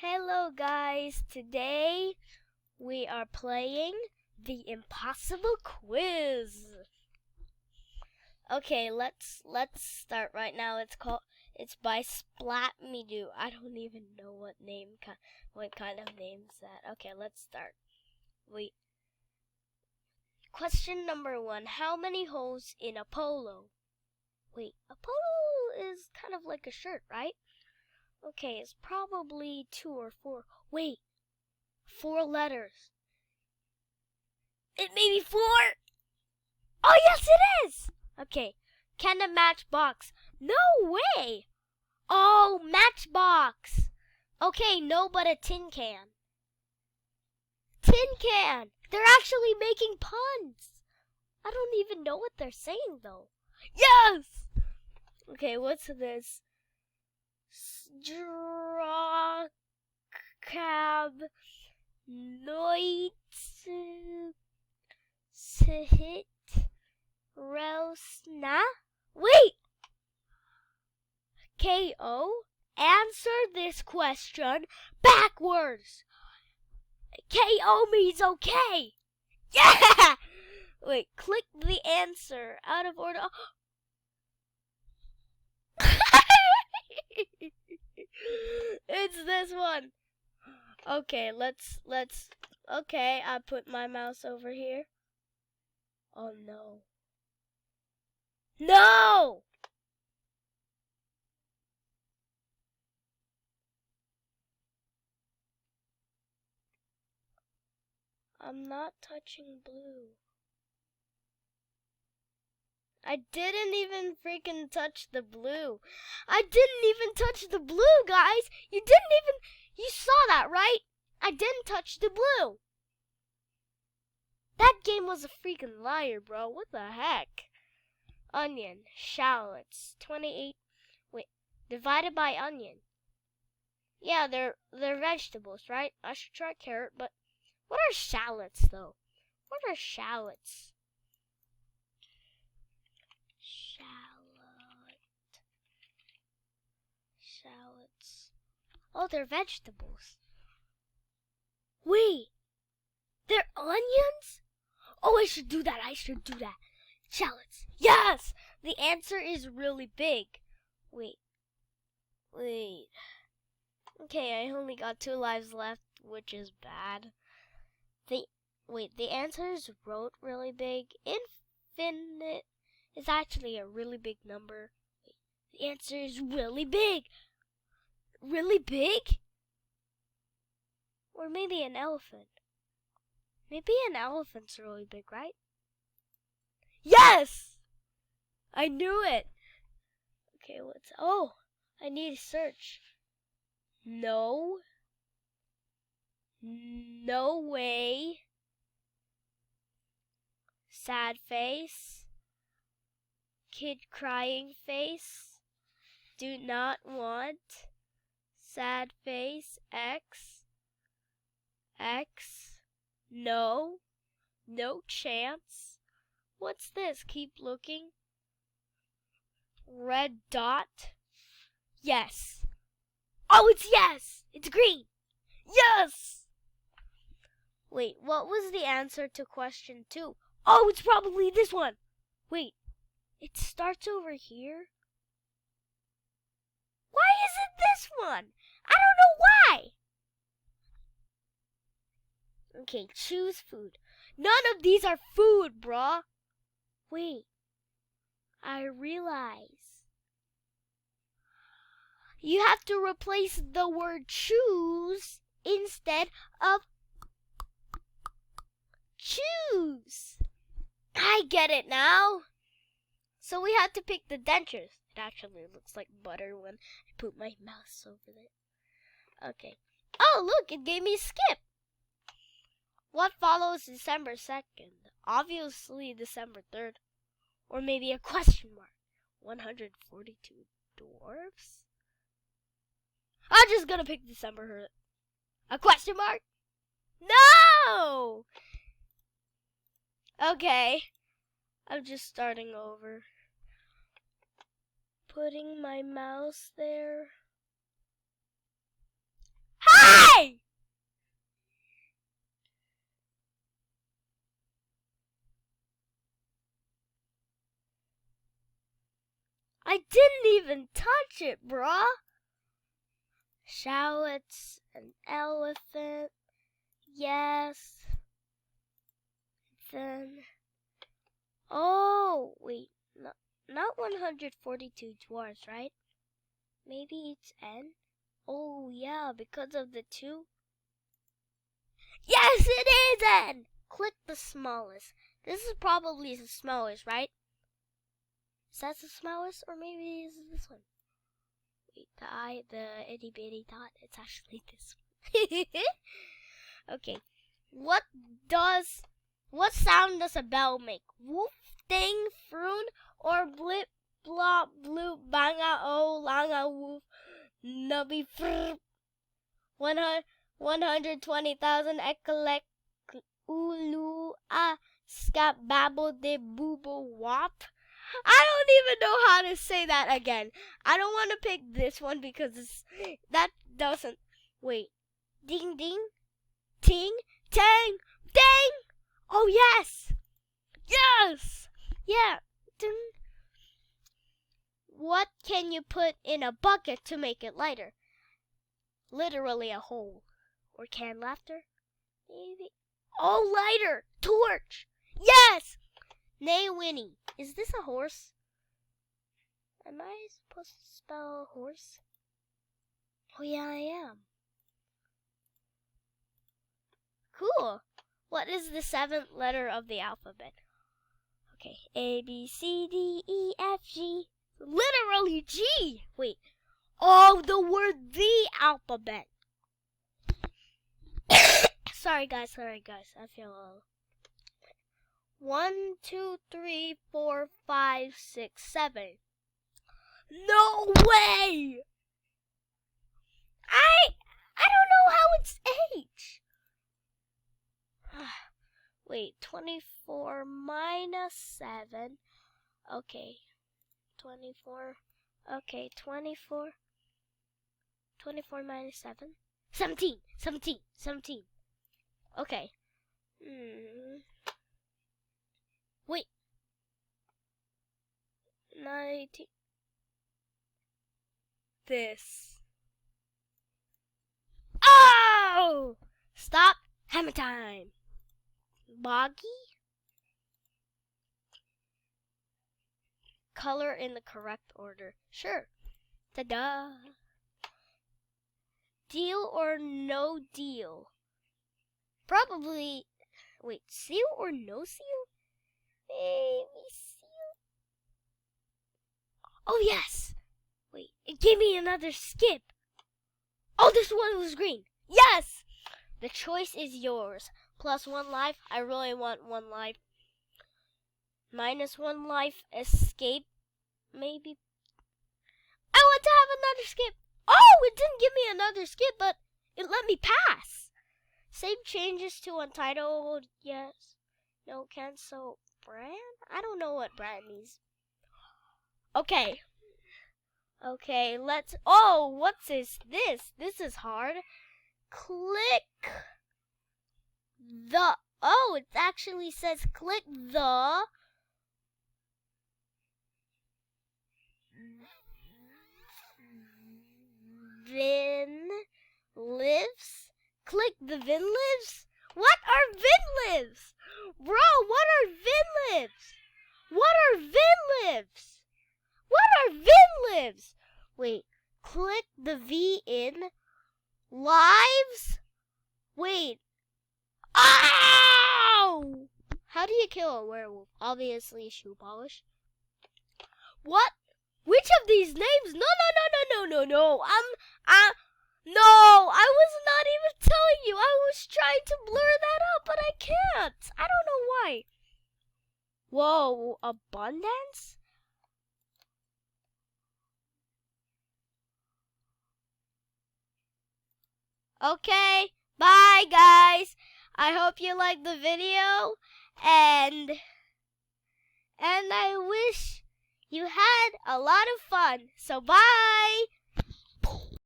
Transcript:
Hello guys, today we are playing the Impossible Quiz. Okay, let's start right now. It's by Splat Me Do. I don't even know what kind of name is that. Okay, let's start. Wait. Question number 1. How many holes in a polo? Wait, a polo is kind of like a shirt, right? Okay, it's probably 2 or 4. Wait, 4 letters. It may be 4. Oh, yes, it is. Okay, can a matchbox? No way. Oh, matchbox. Okay, no, but a tin can. Tin can. They're actually making puns. I don't even know what they're saying, though. Yes. Okay, what's this? Straw cab noits hit Rosna? Wait! K.O. Answer this question backwards. K.O. means okay. Yeah! Wait, click the answer out of order. It's this one. Okay, okay, I put my mouse over here. Oh no. No! I'm not touching blue. I didn't even freaking touch the blue. I didn't even touch the blue, guys. You saw that, right? I didn't touch the blue. That game was a freaking liar, bro. What the heck? Onion, shallots, 28. Wait, divided by onion. Yeah, they're vegetables, right? I should try carrot, but what are shallots, though? What are shallots? Shallots. Oh, they're vegetables. Wait, they're onions? Oh, I should do that. Shallots. Yes! The answer is really big. Wait. Okay, I only got 2 lives left, which is bad. The answer is really big. Infinite is actually a really big number. The answer is really big. Really big? Or maybe an elephant. Maybe an elephant's really big, right? Yes! I knew it. Okay, I need to search. No way. Sad face. Kid crying face. Do not want. Sad face. X. No chance. What's this? Keep looking. Red dot. Yes. Oh, it's yes. It's green. Yes. Wait, what was the answer to question 2? Oh, it's probably this one. Wait, it starts over here? Why is it this one? I don't know why. Okay, choose food. None of these are food, bruh. Wait, I realize. You have to replace the word choose instead of choose. I get it now. So we had to pick the dentures. It actually looks like butter when I put my mouse over it. Okay. Oh, look, it gave me skip. What follows December 2nd? Obviously December 3rd. Or maybe a question mark. 142 dwarfs? I'm just gonna pick December. A question mark? No! Okay. I'm just starting over. Putting my mouse there. I didn't even touch it, bruh. Shallot's an elephant. Yes. Then. Oh, wait. Not 142 dwarfs, right? Maybe it's N? Oh, yeah, because of the 2. Yes, it is N! Click the smallest. This is probably the smallest, right? Is that the smallest? Or maybe is this one? Wait, the itty bitty dot, it's actually this one. Okay. What sound does a bell make? Whoop, ding, froon, or blip, blop, bloop, banga, oh, langa, woof, nubby, frp. 120,000 ekalek, ulu, scap, babble, de, boobo, wop. I don't even know how to say that again. I don't want to pick this one because that doesn't. Wait. Ding, ding, ting, tang, dang. Oh, yes. Yes. Yeah. Ding. What can you put in a bucket to make it lighter? Literally a hole. Or canned laughter? Maybe. Oh, lighter. Torch. Yes. Nay, Winnie. Is this a horse? Am I supposed to spell horse? Oh, yeah, I am. Cool. What is the 7th letter of the alphabet? Okay. A, B, C, D, E, F, G. Literally G. Wait. Oh, the word the alphabet. Sorry, guys. I feel a little. 1, 2, 3, 4, 5, 6, 7. No way! I don't know how it's H. Wait, 24 minus 7. Okay. 24. Okay, 24. 24 minus 7. 17. Okay. Wait. 19. This. Oh! Stop. Hammer time. Boggy? Color in the correct order. Sure. Ta-da. Deal or no deal? Probably. Wait, seal or no seal? Maybe seal. Oh, yes. Wait, it gave me another skip. Oh, this one was green. Yes! The choice is yours. Plus 1 life. I really want 1 life. Minus 1 life. Escape. Maybe. I want to have another skip. Oh, it didn't give me another skip, but it let me pass. Save changes to untitled. Yes. No, cancel brand? I don't know what brand means. Okay. Okay, let's. Oh, what's this? This is hard. Click the. Oh, it actually says click the. Vin lives. Click the Vin lives. What are Vin lives? Bro, what are Vin lives? What are Vin lives? What are Vin lives? Wait, click the V in lives? Wait. Ow! How do you kill a werewolf? Obviously shoe polish. What? Which of these names? No. No, I was not even telling you. I was trying to blur that out, but I can't. I don't know why. Whoa, abundance? Okay, bye guys. I hope you liked the video and I wish you had a lot of fun. So bye.